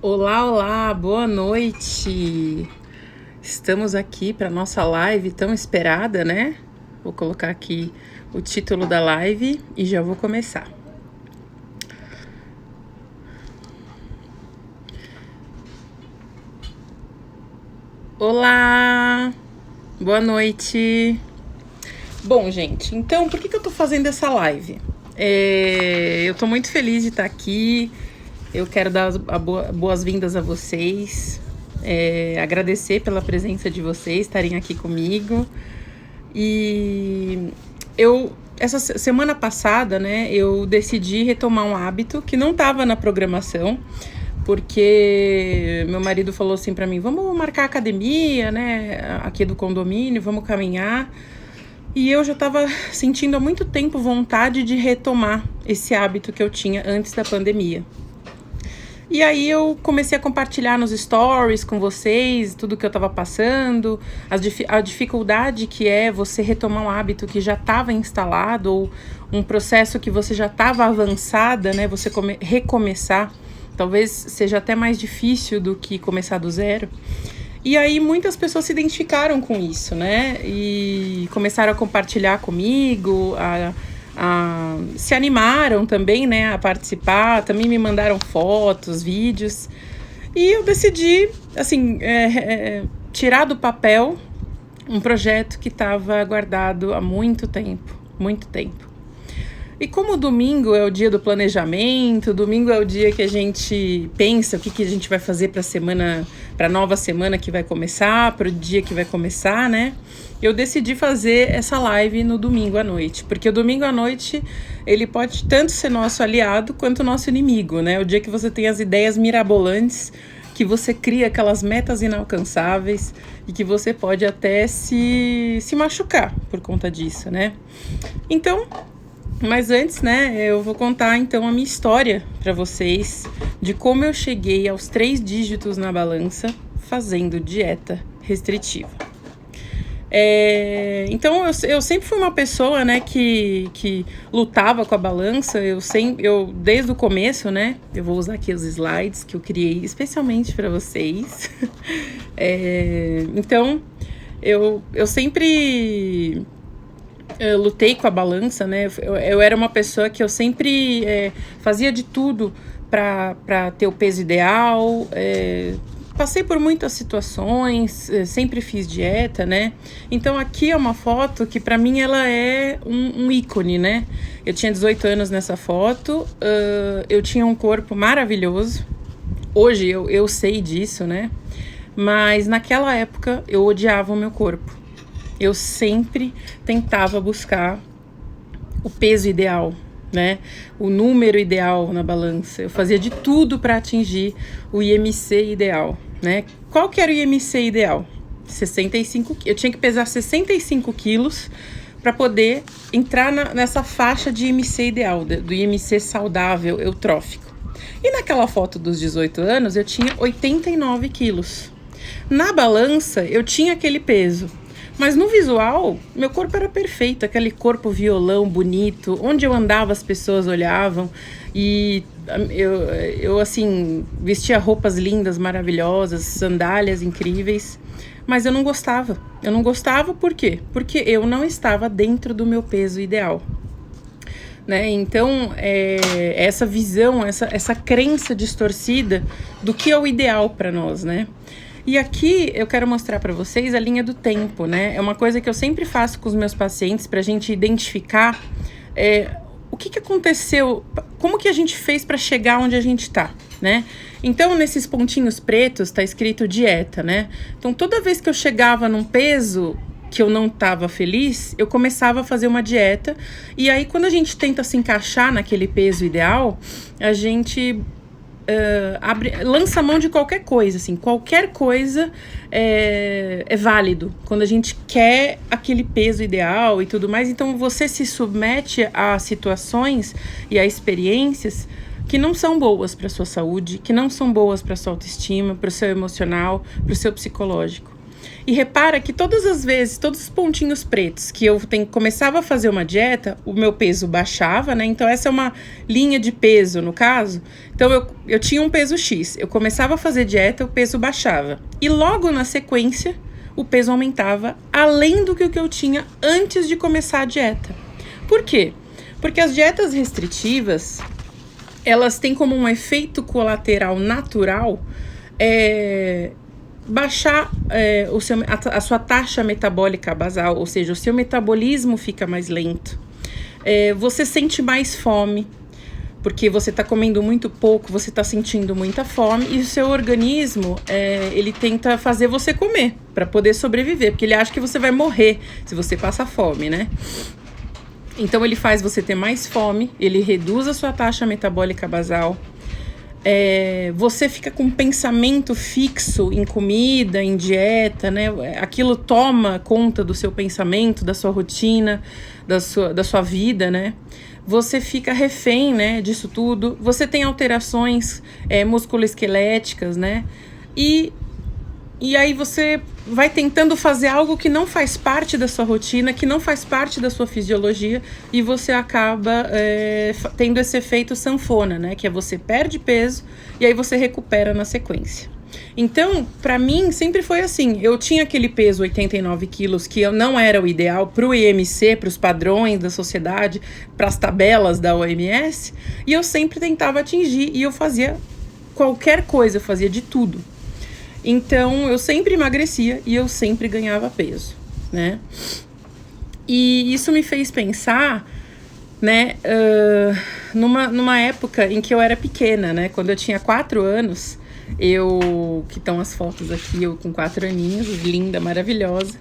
Olá, olá, boa noite. Estamos aqui para nossa live tão esperada, né? Vou colocar aqui o título da live e já vou começar. Olá, boa noite. Bom, gente, então por que eu tô fazendo essa live? Eu tô muito feliz de estar aqui. Eu quero dar boas-vindas a vocês, agradecer pela presença de vocês, estarem aqui comigo. E essa semana passada, né, eu decidi retomar um hábito que não estava na programação, porque meu marido falou assim para mim, vamos marcar academia, né, aqui do condomínio, vamos caminhar. E eu já estava sentindo há muito tempo vontade de retomar esse hábito que eu tinha antes da pandemia. E aí eu comecei a compartilhar nos stories com vocês tudo que eu estava passando, a dificuldade que é você retomar um hábito que já estava instalado ou um processo que você já estava avançada, né? Você recomeçar, talvez seja até mais difícil do que começar do zero. E aí muitas pessoas se identificaram com isso, né? E começaram a compartilhar comigo, se animaram também, né, a participar, também me mandaram fotos, vídeos, e eu decidi, assim, tirar do papel um projeto que estava guardado há muito tempo. E como domingo é o dia do planejamento, domingo é o dia que a gente pensa o que a gente vai fazer para a nova semana que vai começar, para o dia que vai começar, né? Eu decidi fazer essa live no domingo à noite, porque o domingo à noite ele pode tanto ser nosso aliado quanto nosso inimigo, né? O dia que você tem as ideias mirabolantes, que você cria aquelas metas inalcançáveis e que você pode até se machucar por conta disso, né? Então, mas antes, né, eu vou contar então a minha história para vocês de como eu cheguei aos 3 dígitos na balança fazendo dieta restritiva. Então eu sempre fui uma pessoa, né, que lutava com a balança. Eu desde o começo, né, eu vou usar aqui os slides que eu criei especialmente para vocês. Então eu sempre lutei com a balança, né? Eu era uma pessoa que eu sempre fazia de tudo para ter o peso ideal. Passei por muitas situações, sempre fiz dieta, né? Então aqui é uma foto que para mim ela é um ícone, né? Eu tinha 18 anos nessa foto, eu tinha um corpo maravilhoso. Hoje eu sei disso, né? Mas naquela época eu odiava o meu corpo. Eu sempre tentava buscar o peso ideal, né? O número ideal na balança. Eu fazia de tudo para atingir o IMC ideal, né? Qual que era o IMC ideal? 65. Eu tinha que pesar 65 quilos para poder entrar nessa faixa de IMC ideal, do IMC saudável, eutrófico. E naquela foto dos 18 anos, eu tinha 89 quilos. Na balança, eu tinha aquele peso. Mas no visual, meu corpo era perfeito, aquele corpo violão bonito, onde eu andava as pessoas olhavam e eu assim, vestia roupas lindas, maravilhosas, sandálias incríveis, mas eu não gostava. Eu não gostava por quê? Porque eu não estava dentro do meu peso ideal. Né? Então, essa visão, essa crença distorcida do que é o ideal para nós, né? E aqui eu quero mostrar para vocês a linha do tempo, né? É uma coisa que eu sempre faço com os meus pacientes para a gente identificar o que aconteceu, como que a gente fez para chegar onde a gente está, né? Então, nesses pontinhos pretos está escrito dieta, né? Então, toda vez que eu chegava num peso que eu não estava feliz, eu começava a fazer uma dieta. E aí, quando a gente tenta se encaixar naquele peso ideal, a gente lança mão de qualquer coisa, assim, qualquer coisa é válido, quando a gente quer aquele peso ideal e tudo mais. Então você se submete a situações e a experiências que não são boas para sua saúde, que não são boas para sua autoestima, para o seu emocional, para o seu psicológico. E repara que todas as vezes, todos os pontinhos pretos que eu começava a fazer uma dieta, o meu peso baixava, né? Então essa é uma linha de peso, no caso. Então eu tinha um peso X, eu começava a fazer dieta, o peso baixava. E logo na sequência, o peso aumentava, além do que eu tinha antes de começar a dieta. Por quê? Porque as dietas restritivas, elas têm como um efeito colateral natural baixar a sua taxa metabólica basal, ou seja, o seu metabolismo fica mais lento. Você sente mais fome, porque você está comendo muito pouco, você está sentindo muita fome, e o seu organismo, ele tenta fazer você comer, para poder sobreviver, porque ele acha que você vai morrer se você passa fome, né? Então ele faz você ter mais fome, ele reduz a sua taxa metabólica basal, você fica com um pensamento fixo em comida, em dieta, né? Aquilo toma conta do seu pensamento, da sua rotina, da sua vida, né? Você fica refém, né, disso tudo. Você tem alterações musculoesqueléticas, né? E aí você vai tentando fazer algo que não faz parte da sua rotina, que não faz parte da sua fisiologia, e você acaba tendo esse efeito sanfona, né? Que é você perde peso e aí você recupera na sequência. Então, pra mim, sempre foi assim. Eu tinha aquele peso, 89 quilos, que não era o ideal pro IMC, pros padrões da sociedade, pras tabelas da OMS, e eu sempre tentava atingir, e eu fazia qualquer coisa, eu fazia de tudo. Então, eu sempre emagrecia e eu sempre ganhava peso, né? E isso me fez pensar, né, numa época em que eu era pequena, né? Quando eu tinha 4 anos, que estão as fotos aqui, eu com 4 aninhos, linda, maravilhosa.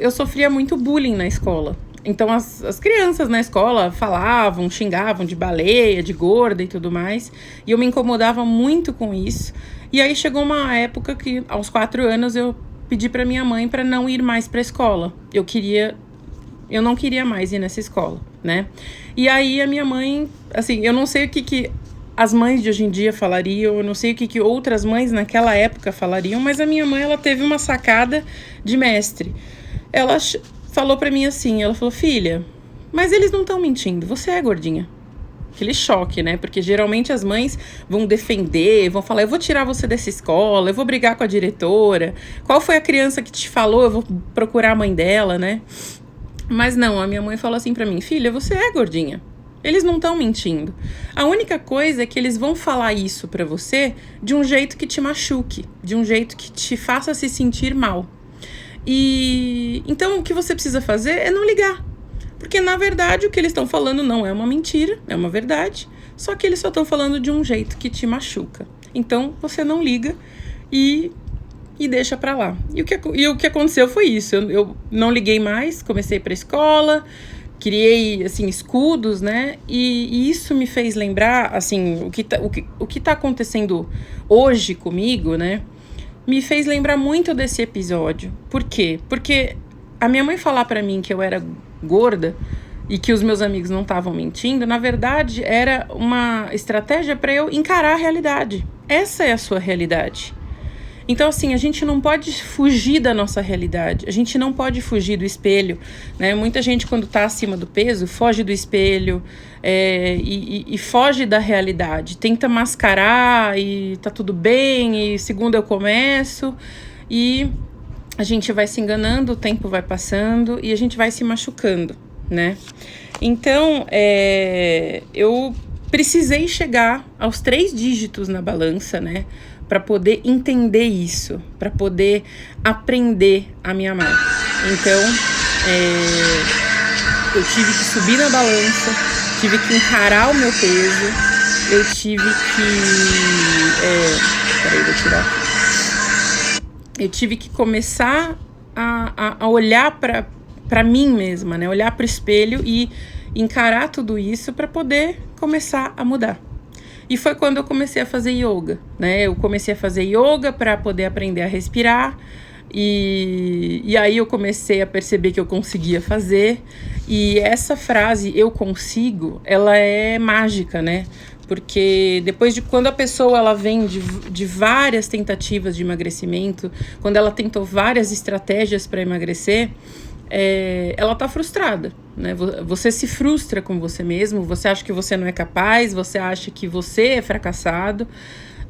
Eu sofria muito bullying na escola. Então, as crianças na escola falavam, xingavam de baleia, de gorda e tudo mais. E eu me incomodava muito com isso. E aí chegou uma época que, aos 4 anos, eu pedi pra minha mãe pra não ir mais pra escola. Eu não queria mais ir nessa escola, né? E aí a minha mãe, assim, eu não sei o que as mães de hoje em dia falariam, eu não sei o que outras mães naquela época falariam, mas a minha mãe, ela teve uma sacada de mestre. Ela falou pra mim assim, ela falou: filha, mas eles não estão mentindo, você é gordinha. Aquele choque, né? Porque geralmente as mães vão defender, vão falar: eu vou tirar você dessa escola, eu vou brigar com a diretora. Qual foi a criança que te falou? Eu vou procurar a mãe dela, né? Mas não, a minha mãe falou assim pra mim: filha, você é gordinha. Eles não estão mentindo. A única coisa é que eles vão falar isso pra você de um jeito que te machuque, de um jeito que te faça se sentir mal. E então o que você precisa fazer é não ligar. Porque, na verdade, o que eles estão falando não é uma mentira, é uma verdade. Só que eles só estão falando de um jeito que te machuca. Então, você não liga e deixa pra lá. E o que aconteceu foi isso. Eu não liguei mais, comecei pra escola, criei, assim, escudos, né? E isso me fez lembrar, assim, o que tá acontecendo hoje comigo, né? Me fez lembrar muito desse episódio. Por quê? Porque a minha mãe falar pra mim que eu era gorda e que os meus amigos não estavam mentindo, na verdade era uma estratégia para eu encarar a realidade. Essa é a sua realidade. Então, assim, a gente não pode fugir da nossa realidade, a gente não pode fugir do espelho, né? Muita gente, quando tá acima do peso, foge do espelho e foge da realidade, tenta mascarar e tá tudo bem, e segunda eu começo, e a gente vai se enganando, o tempo vai passando e a gente vai se machucando, né? Então, eu precisei chegar aos 3 dígitos na balança, né? Para poder entender isso, para poder aprender a me amar. Então, eu tive que subir na balança, tive que encarar o meu peso, eu tive que... peraí, vou tirar aqui. Eu tive que começar a olhar para mim mesma, né? Olhar para o espelho e encarar tudo isso para poder começar a mudar. E foi quando eu comecei a fazer yoga, né? Eu comecei a fazer yoga para poder aprender a respirar. E aí eu comecei a perceber que eu conseguia fazer. E essa frase, eu consigo, ela é mágica, né? porque depois de quando a pessoa ela vem de várias tentativas de emagrecimento, quando ela tentou várias estratégias para emagrecer, ela tá frustrada, né? Você se frustra com você mesmo, você acha que você não é capaz, você acha que você é fracassado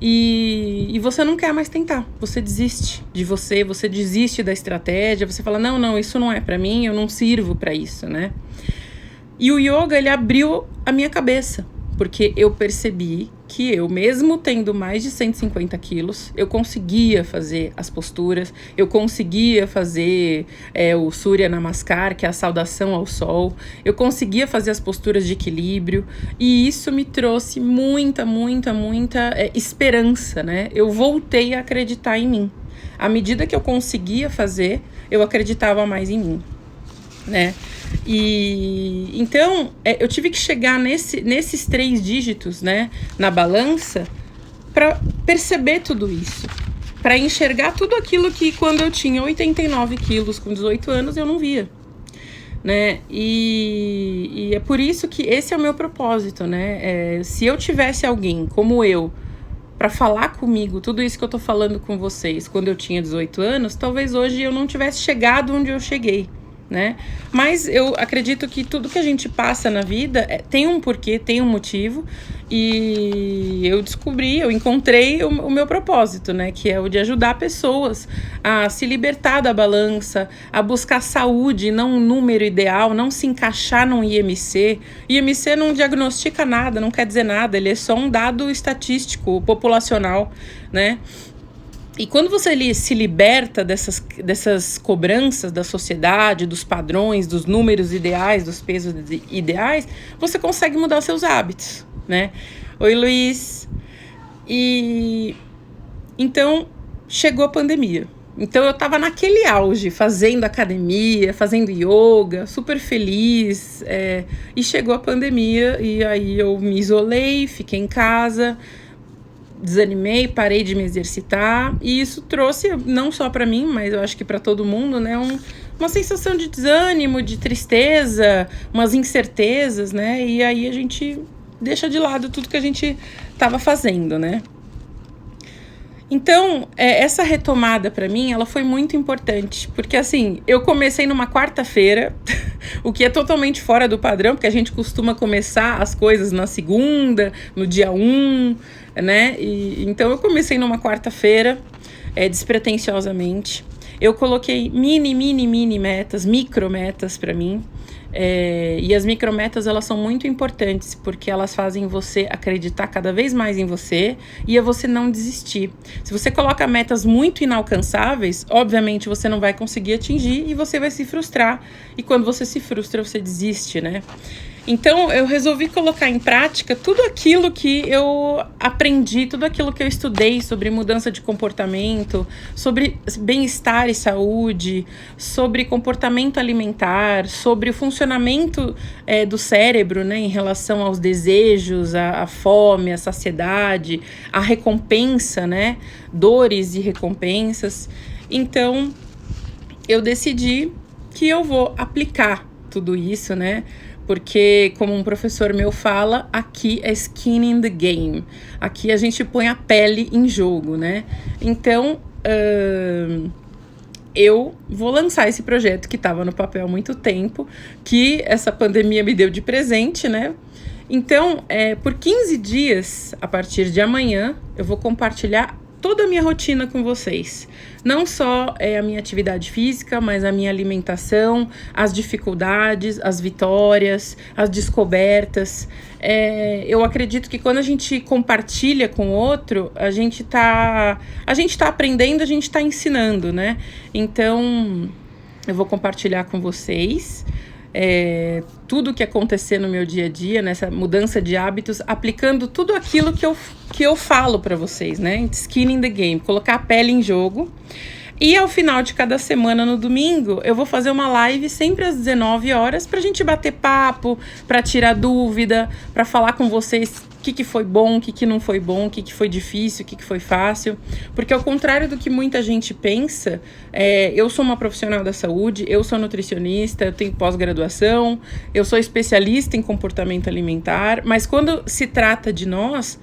e você não quer mais tentar, você desiste de você desiste da estratégia, você fala, não, isso não é pra mim, eu não sirvo pra isso, né? E o yoga, ele abriu a minha cabeça, porque eu percebi que eu, mesmo tendo mais de 150 quilos, eu conseguia fazer as posturas, eu conseguia fazer o Surya Namaskar, que é a saudação ao sol, eu conseguia fazer as posturas de equilíbrio, e isso me trouxe muita esperança, né? Eu voltei a acreditar em mim. À medida que eu conseguia fazer, eu acreditava mais em mim, né? E então eu tive que chegar nesses 3 dígitos, né, na balança, para perceber tudo isso, para enxergar tudo aquilo que quando eu tinha 89 quilos com 18 anos eu não via, né? E é por isso que esse é o meu propósito, né? Se eu tivesse alguém como eu para falar comigo tudo isso que eu tô falando com vocês quando eu tinha 18 anos, talvez hoje eu não tivesse chegado onde eu cheguei, né? Mas eu acredito que tudo que a gente passa na vida tem um porquê, tem um motivo, e eu encontrei o meu propósito, né? Que é o de ajudar pessoas a se libertar da balança, a buscar saúde, não um número ideal, não se encaixar num IMC. IMC não diagnostica nada, não quer dizer nada, ele é só um dado estatístico, populacional, né? E quando você se liberta dessas cobranças da sociedade, dos padrões, dos números ideais, dos pesos ideais, você consegue mudar seus hábitos, né? Oi, Luiz. E então chegou a pandemia. Então eu tava naquele auge, fazendo academia, fazendo yoga, super feliz, e chegou a pandemia e aí eu me isolei, fiquei em casa, desanimei, parei de me exercitar, e isso trouxe, não só para mim, mas eu acho que para todo mundo, né, uma sensação de desânimo, de tristeza, umas incertezas, né, e aí a gente deixa de lado tudo que a gente estava fazendo, né. Então, essa retomada para mim, ela foi muito importante, porque assim, eu comecei numa quarta-feira, o que é totalmente fora do padrão, porque a gente costuma começar as coisas na segunda, no dia 1, né? Então eu comecei numa quarta-feira, despretensiosamente. Eu coloquei mini metas, micro metas para mim. E as micrometas, elas são muito importantes porque elas fazem você acreditar cada vez mais em você e a você não desistir. Se você coloca metas muito inalcançáveis, obviamente você não vai conseguir atingir e você vai se frustrar, e quando você se frustra você desiste, né? Então eu resolvi colocar em prática tudo aquilo que eu aprendi, tudo aquilo que eu estudei sobre mudança de comportamento, sobre bem-estar e saúde, sobre comportamento alimentar, sobre o funcionamento do cérebro, né, em relação aos desejos, à fome, à saciedade, à recompensa, né, dores e recompensas. Então eu decidi que eu vou aplicar tudo isso, né? Porque, como um professor meu fala, aqui é skin in the game. Aqui a gente põe a pele em jogo, né? Então, eu vou lançar esse projeto que estava no papel há muito tempo, que essa pandemia me deu de presente, né? Então, por 15 dias, a partir de amanhã, eu vou compartilhar toda a minha rotina com vocês. Não só a minha atividade física, mas a minha alimentação, as dificuldades, as vitórias, as descobertas. Eu acredito que quando a gente compartilha com o outro, a gente tá aprendendo, a gente tá ensinando, né? Então, eu vou compartilhar com vocês tudo o que acontecer no meu dia a dia, nessa mudança de hábitos, aplicando tudo aquilo que eu falo para vocês, né? Skin in the game, colocar a pele em jogo. E ao final de cada semana, no domingo, eu vou fazer uma live sempre às 19 horas pra gente bater papo, pra tirar dúvida, pra falar com vocês que foi bom, o que não foi bom, o que foi difícil, o que foi fácil. Porque ao contrário do que muita gente pensa, eu sou uma profissional da saúde, eu sou nutricionista, eu tenho pós-graduação, eu sou especialista em comportamento alimentar, mas quando se trata de nós,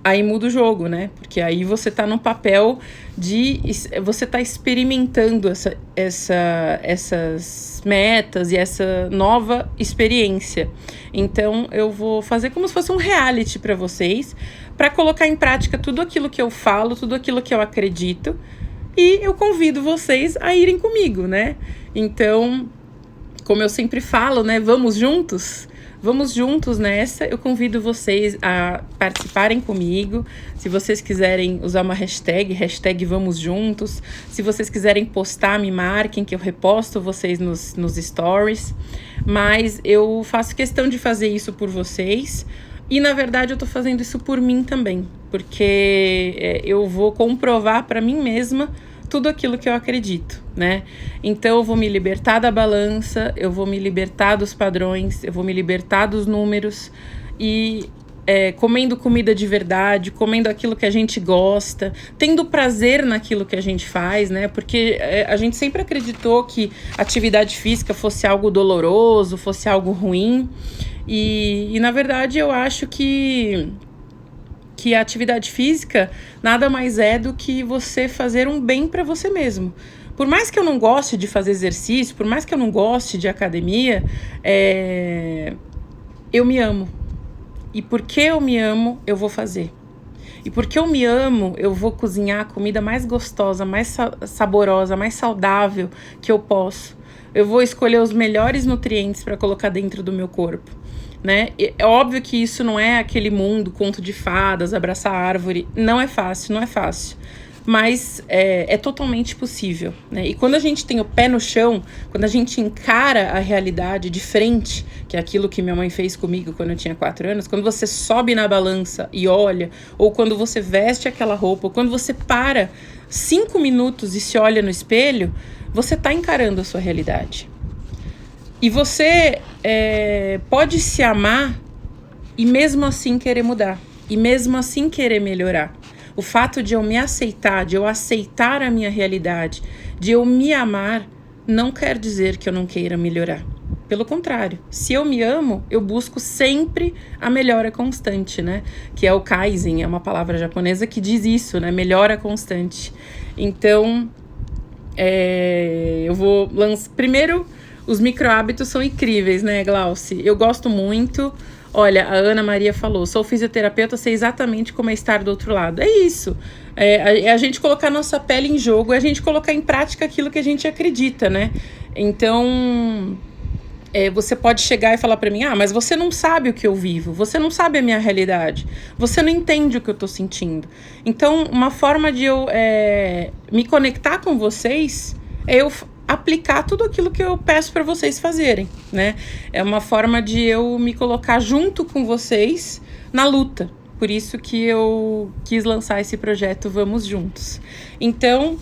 aí muda o jogo, né? Porque aí você tá no papel de... Você tá experimentando essas metas e essa nova experiência. Então, eu vou fazer como se fosse um reality para vocês, para colocar em prática tudo aquilo que eu falo, tudo aquilo que eu acredito. E eu convido vocês a irem comigo, né? Então, como eu sempre falo, né? Vamos juntos? Vamos juntos nessa. Eu convido vocês a participarem comigo. Se vocês quiserem usar uma hashtag Vamos Juntos. Se vocês quiserem postar, me marquem, que eu reposto vocês nos stories. Mas eu faço questão de fazer isso por vocês. E, na verdade, eu tô fazendo isso por mim também. Porque eu vou comprovar para mim mesma tudo aquilo que eu acredito, né? Então eu vou me libertar da balança, eu vou me libertar dos padrões, eu vou me libertar dos números e comendo comida de verdade, comendo aquilo que a gente gosta, tendo prazer naquilo que a gente faz, né? Porque a gente sempre acreditou que atividade física fosse algo doloroso, fosse algo ruim. E na verdade eu acho que a atividade física nada mais é do que você fazer um bem para você mesmo. Por mais que eu não goste de fazer exercício, por mais que eu não goste de academia, eu me amo. E porque eu me amo, eu vou fazer. E porque eu me amo, eu vou cozinhar a comida mais gostosa, mais saborosa, mais saudável que eu posso. Eu vou escolher os melhores nutrientes para colocar dentro do meu corpo. Né? É óbvio que isso não é aquele mundo, conto de fadas, abraçar árvore. Não é fácil, não é fácil. Mas é totalmente possível, né? E quando a gente tem o pé no chão, quando a gente encara a realidade de frente, que é aquilo que minha mãe fez comigo quando eu tinha 4 anos, quando você sobe na balança e olha, ou quando você veste aquela roupa, ou quando você para 5 minutos e se olha no espelho, você está encarando a sua realidade. E você pode se amar e mesmo assim querer mudar. E mesmo assim querer melhorar. O fato de eu me aceitar, de eu aceitar a minha realidade, de eu me amar, não quer dizer que eu não queira melhorar. Pelo contrário, se eu me amo, eu busco sempre a melhora constante, né? Que é o Kaizen, é uma palavra japonesa que diz isso, né? Melhora constante. Então, eu vou lançar... Primeiro... Os micro-hábitos são incríveis, né, Glauci? Eu gosto muito. Olha, a Ana Maria falou, sou fisioterapeuta, sei exatamente como é estar do outro lado. É isso. É a gente colocar nossa pele em jogo, é a gente colocar em prática aquilo que a gente acredita, né? Então, você pode chegar e falar pra mim, mas você não sabe o que eu vivo, você não sabe a minha realidade, você não entende o que eu tô sentindo. Então, uma forma de eu me conectar com vocês é eu aplicar tudo aquilo que eu peço para vocês fazerem, né? É uma forma de eu me colocar junto com vocês na luta. Por isso que eu quis lançar esse projeto Vamos Juntos. Então,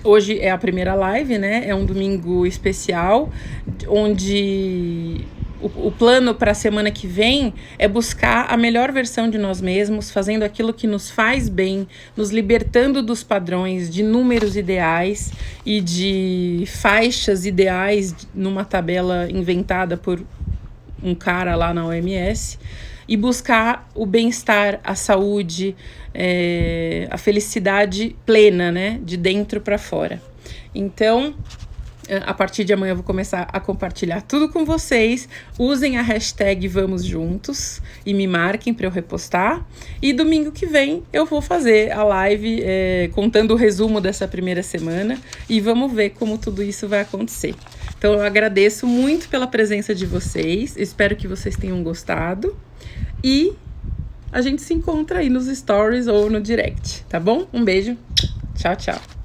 hoje é a primeira live, né? É um domingo especial, onde o plano para a semana que vem é buscar a melhor versão de nós mesmos, fazendo aquilo que nos faz bem, nos libertando dos padrões de números ideais e de faixas ideais numa tabela inventada por um cara lá na OMS, e buscar o bem-estar, a saúde, a felicidade plena, né, de dentro para fora. Então, a partir de amanhã eu vou começar a compartilhar tudo com vocês. Usem a hashtag Vamos Juntos e me marquem para eu repostar. E domingo que vem eu vou fazer a live contando o resumo dessa primeira semana e vamos ver como tudo isso vai acontecer. Então eu agradeço muito pela presença de vocês, espero que vocês tenham gostado e a gente se encontra aí nos stories ou no direct, tá bom? Um beijo, tchau, tchau.